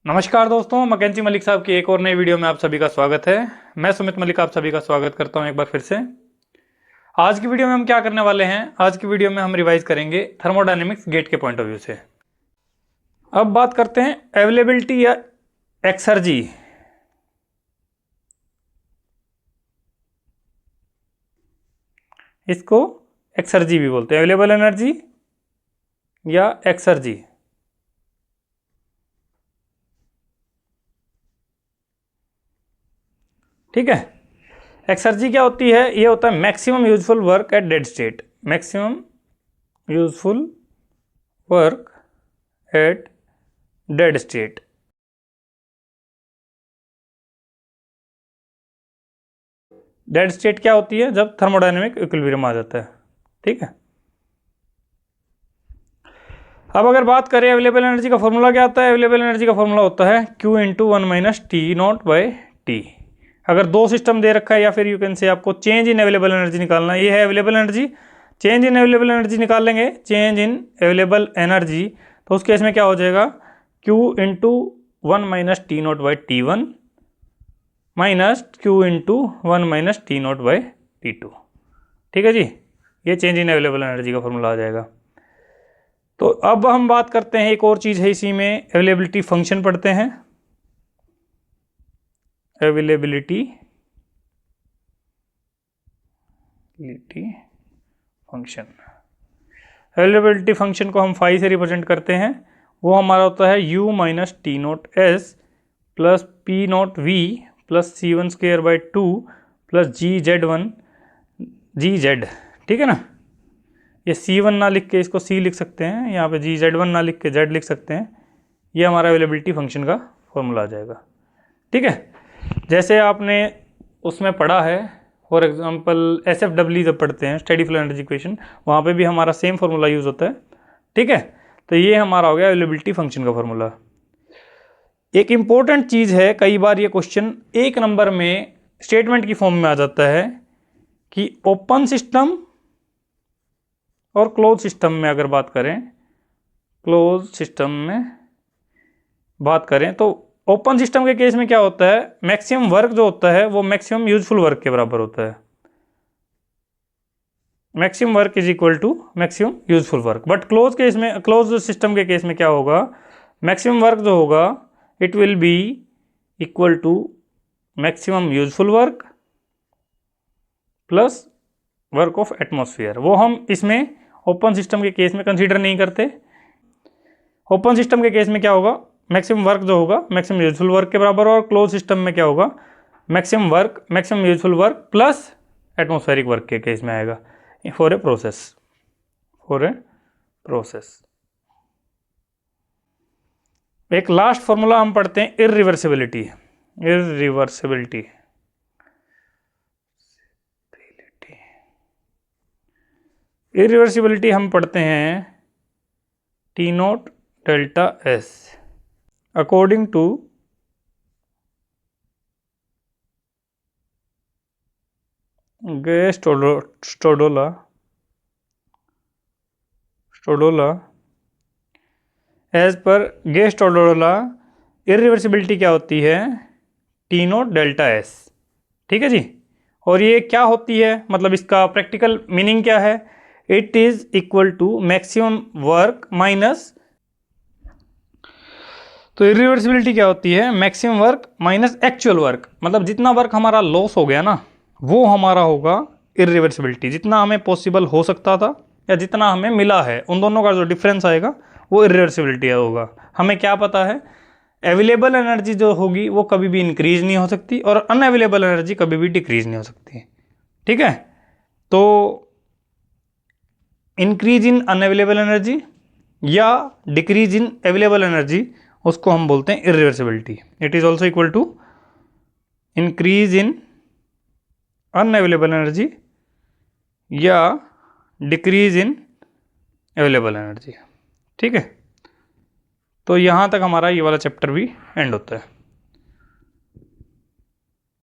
नमस्कार दोस्तों, मैकेंजी मलिक साहब की एक और नई वीडियो में आप सभी का स्वागत है। मैं सुमित मलिक आप सभी का स्वागत करता हूं एक बार फिर से। आज की वीडियो में हम क्या करने वाले हैं, आज की वीडियो में हम रिवाइज करेंगे थर्मोडायनेमिक्स गेट के पॉइंट ऑफ व्यू से। अब बात करते हैं अवेलेबिलिटी या एक्सर्जी। इसको एक्सर्जी भी बोलते हैं, अवेलेबल एनर्जी या एक्सर्जी। ठीक है, एक्सर्जी क्या होती है? ये होता है maximum useful work at dead state. Maximum useful work at dead state. Dead state क्या होती है? जब थर्मोडायनेमिक इक्विलिब्रियम आ जाता है। ठीक है, अब अगर बात करें अवेलेबल एनर्जी का फॉर्मूला क्या आता है? अवेलेबल एनर्जी का फॉर्मूला होता है Q into 1 minus T naught by T. अगर दो सिस्टम दे रखा है या फिर यू कैन से आपको चेंज इन अवेलेबल एनर्जी निकालना है, ये है available energy. Change in available energy निकाल लेंगे, चेंज इन अवेलेबल एनर्जी, तो उस केस में क्या हो जाएगा? Q into 1 minus T naught by T one minus Q into 1 minus T naught by T two. ठीक है जी, ये चेंज इन अवेलेबल एनर्जी का फॉर्मूला आ जाएगा। तो अब हम बात करते हैं, एक और चीज़ है इसी में, अवेलेबिलिटी फंक्शन पढ़ते हैं। अवेलेबिलिटी फंक्शन, अवेलेबिलिटी फंक्शन को हम फाई से रिप्रेजेंट करते हैं। वो हमारा होता है u minus T naught S plus P naught V plus C one square by two plus G Z one G Z. ठीक है ना, ये C1 ना लिख के इसको C लिख सकते हैं, यहाँ पे GZ1 ना लिख के Z लिख सकते हैं। ये हमारा अवेलेबिलिटी फंक्शन का फॉर्मूला आ जाएगा। ठीक है, जैसे आपने उसमें पढ़ा है, फॉर एग्जांपल SFW जब पढ़ते हैं, स्टेडी फ्लो एनर्जी इक्वेशन, वहाँ पे भी हमारा सेम फॉर्मूला यूज़ होता है। ठीक है, तो ये हमारा हो गया अवेलेबिलिटी फंक्शन का फॉर्मूला। एक इंपॉर्टेंट चीज़ है, कई बार ये क्वेश्चन एक नंबर में स्टेटमेंट की फॉर्म में आ जाता है कि ओपन सिस्टम और क्लोज सिस्टम में अगर बात करें, क्लोज सिस्टम में बात करें तो ओपन सिस्टम के केस में क्या होता है? मैक्सिमम वर्क जो होता है वो मैक्सिमम यूजफुल वर्क के बराबर होता है। Maximum work is equal to maximum useful work. But close case में, क्लोज सिस्टम के केस में क्या होगा? मैक्सिमम वर्क जो होगा it will be equal to maximum useful work plus work of atmosphere. वो हम इसमें ओपन सिस्टम के केस में कंसीडर नहीं करते। ओपन सिस्टम के केस में क्या होगा? मैक्सिमम वर्क जो होगा मैक्सिमम यूजफुल वर्क के बराबर, और क्लोज सिस्टम में क्या होगा? Maximum work maximum useful work plus atmospheric work के केस में आएगा for a process. For a process एक लास्ट फॉर्मूला हम पढ़ते हैं, इररिवर्सिबिलिटी। इररिवर्सिबिलिटी, इरिवर्सिबिलिटी हम पढ़ते हैं T nought delta S according to Stodola as पर स्टोडोला इरिवर्सिबिलिटी क्या होती है? T nought delta S. ठीक है जी, और ये क्या होती है, मतलब इसका प्रैक्टिकल मीनिंग क्या है? It is equal to maximum work minus, तो इरिवर्सिबिलिटी क्या होती है? Maximum work minus actual work. मतलब जितना वर्क हमारा लॉस हो गया ना, वो हमारा होगा इरिवर्सिबिलिटी। जितना हमें पॉसिबल हो सकता था या जितना हमें मिला है, उन दोनों का जो डिफरेंस आएगा वो इरिवर्सिबिलिटी होगा। हमें क्या पता है? अवेलेबल एनर्जी जो होगी वो कभी भी इंक्रीज नहीं हो सकती और अनअवेलेबल एनर्जी कभी भी डिक्रीज नहीं हो सकती। ठीक है, तो इंक्रीज इन अनअवेलेबल एनर्जी या डिक्रीज इन अवेलेबल एनर्जी, उसको हम बोलते हैं irreversibility. It is also equal to increase in unavailable energy या डिक्रीज इन अवेलेबल एनर्जी। ठीक है, तो यहाँ तक हमारा ये वाला चैप्टर भी एंड होता है।